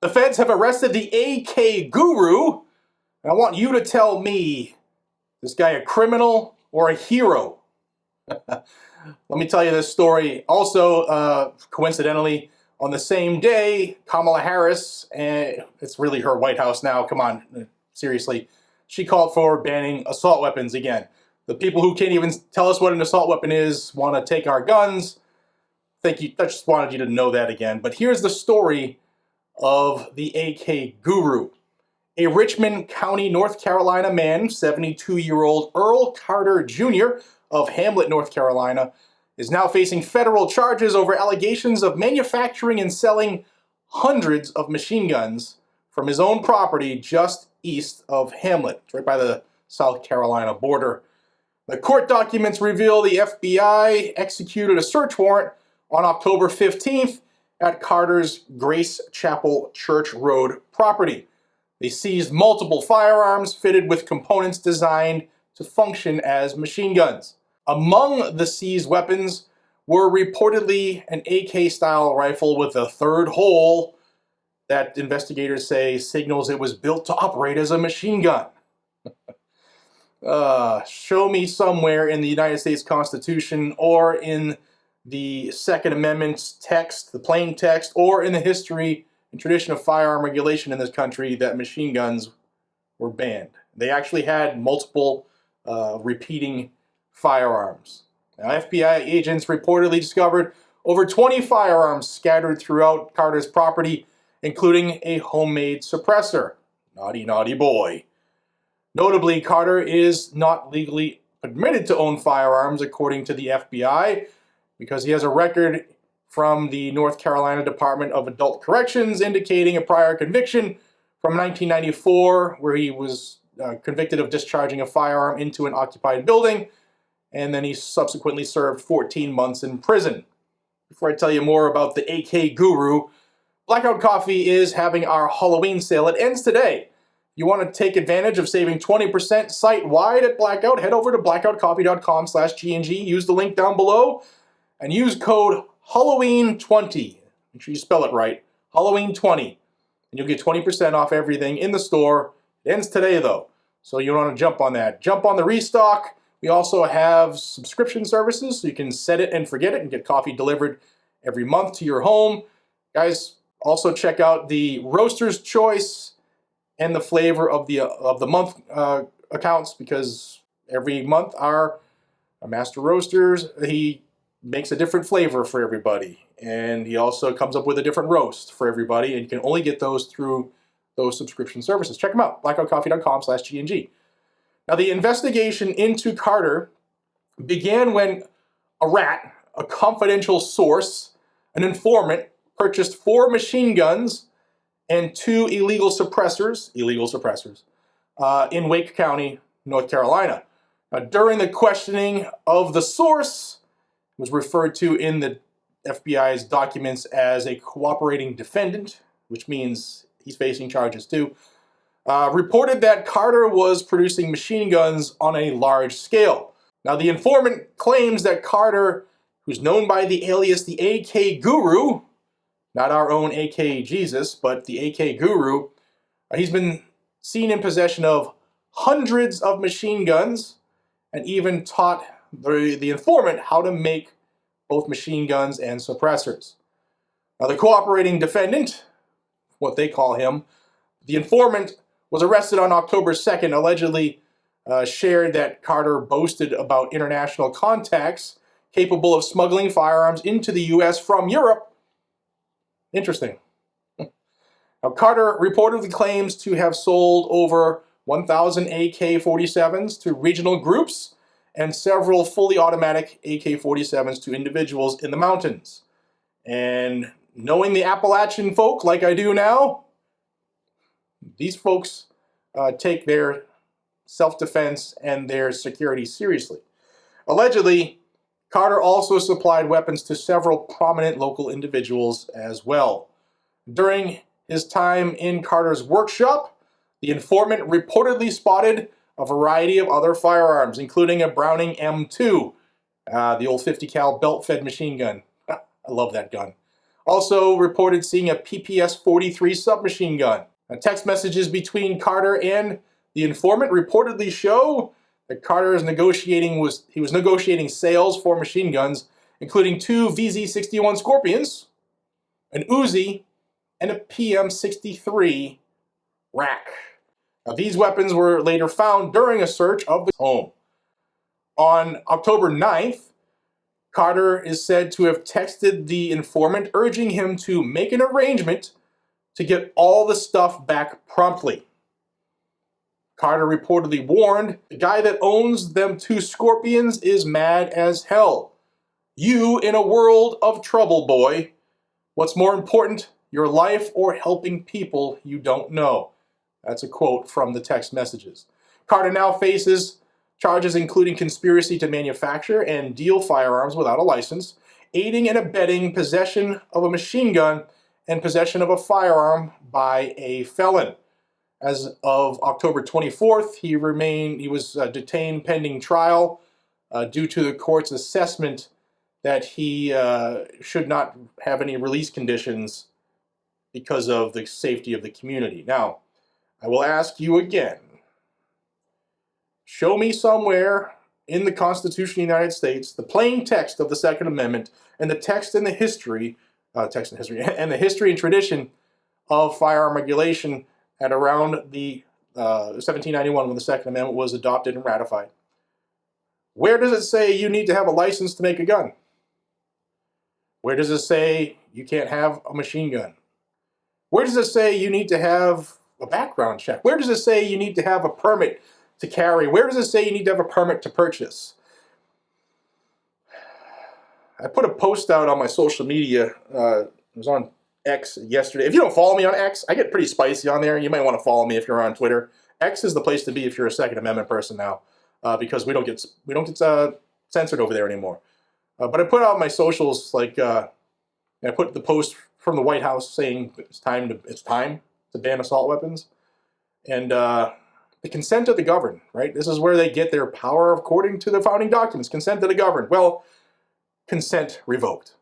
The feds have arrested the AK guru. And I want you to tell me, this guy a criminal or a hero? Let me tell you this story. Also, coincidentally, on the same day, Kamala Harris, and it's really her White House now, come on, seriously, she called for banning assault weapons again. The people who can't even tell us what an assault weapon is want to take our guns. I just wanted you to know that again. But here's the story of the AK guru. A Richmond County, North Carolina man, 72-year-old Earl Carter Jr. of Hamlet, North Carolina, is now facing federal charges over allegations of manufacturing and selling hundreds of machine guns from his own property just east of Hamlet, right by the South Carolina border. The court documents reveal the FBI executed a search warrant on October 15th at Carter's Grace Chapel Church Road property. They seized multiple firearms fitted with components designed to function as machine guns. Among the seized weapons were reportedly an AK-style rifle with a third hole that investigators say signals it was built to operate as a machine gun. Show me somewhere in the United States Constitution or in the Second Amendment text, the plain text, or in the history and tradition of firearm regulation in this country that machine guns were banned. They actually had multiple repeating firearms. Now, FBI agents reportedly discovered over 20 firearms scattered throughout Carter's property, including a homemade suppressor. Naughty, naughty boy. Notably, Carter is not legally permitted to own firearms, according to the FBI, because he has a record from the North Carolina Department of Adult Corrections indicating a prior conviction from 1994 where he was convicted of discharging a firearm into an occupied building, and then he subsequently served 14 months in prison. Before I tell you more about the AK guru, Blackout Coffee is having our Halloween sale. It ends today. You want to take advantage of saving 20% site-wide at Blackout, head over to blackoutcoffee.com/GNG, use the link down below, and use code Halloween20. Make sure you spell it right, Halloween20. And you'll get 20% off everything in the store. It ends today, though, so you want to jump on that. Jump on the restock. We also have subscription services, so you can set it and forget it and get coffee delivered every month to your home. Guys, also check out the Roaster's Choice and the Flavor of the Month accounts, because every month our Master Roasters, he makes a different flavor for everybody, and he also comes up with a different roast for everybody, and you can only get those through those subscription services. Check them out, blackoutcoffee.com/GNG. Now, the investigation into Carter began when a rat, a confidential source, an informant, purchased 4 machine guns and 2 illegal suppressors in Wake County, North Carolina. Now, during the questioning of the source, it was referred to in the FBI's documents as a cooperating defendant, which means he's facing charges too, reported that Carter was producing machine guns on a large scale. Now, the informant claims that Carter, who's known by the alias the AK Guru, not our own AK Jesus, but the AK Guru, he's been seen in possession of hundreds of machine guns and even taught the informant how to make both machine guns and suppressors. Now, the cooperating defendant, what they call him, the informant, was arrested on October 2nd, allegedly shared that Carter boasted about international contacts capable of smuggling firearms into the U.S. from Europe. Interesting. Now, Carter reportedly claims to have sold over 1,000 AK-47s to regional groups and several fully automatic AK-47s to individuals in the mountains. And knowing the Appalachian folk like I do now, these folks take their self-defense and their security seriously. Allegedly, Carter also supplied weapons to several prominent local individuals as well. During his time in Carter's workshop, the informant reportedly spotted a variety of other firearms, including a Browning M2, the old 50 cal belt-fed machine gun. I love that gun. Also reported seeing a PPS-43 submachine gun. Text messages between Carter and the informant reportedly show that Carter was negotiating sales for machine guns, including 2 VZ-61 Scorpions, an Uzi, and a PM-63 rack. Now, these weapons were later found during a search of the home. On October 9th, Carter is said to have texted the informant urging him to make an arrangement to get all the stuff back promptly. Carter reportedly warned, "The guy that owns them 2 Scorpions is mad as hell. You in a world of trouble, boy. What's more important, your life or helping people you don't know?" That's a quote from the text messages. Carter now faces charges including conspiracy to manufacture and deal firearms without a license, aiding and abetting possession of a machine gun, and possession of a firearm by a felon. As of October 24th, he was detained pending trial due to the court's assessment that he should not have any release conditions because of the safety of the community. Now, I will ask you again, show me somewhere in the Constitution of the United States the plain text of the Second Amendment and the text in the history, and the history and tradition of firearm regulation at around the 1791 when the Second Amendment was adopted and ratified. Where does it say you need to have a license to make a gun? Where does it say you can't have a machine gun? Where does it say you need to have a background check? Where does it say you need to have a permit to carry? Where does it say you need to have a permit to purchase? I put a post out on my social media. It was on X yesterday. If you don't follow me on X, I get pretty spicy on there. You might want to follow me if you're on Twitter. X is the place to be if you're a Second Amendment person now, because we don't get censored over there anymore. But I put out my socials, like I put the post from the White House saying it's time to ban assault weapons, and the consent of the governed. Right, this is where they get their power according to the founding documents. Consent of the governed. Well, consent revoked.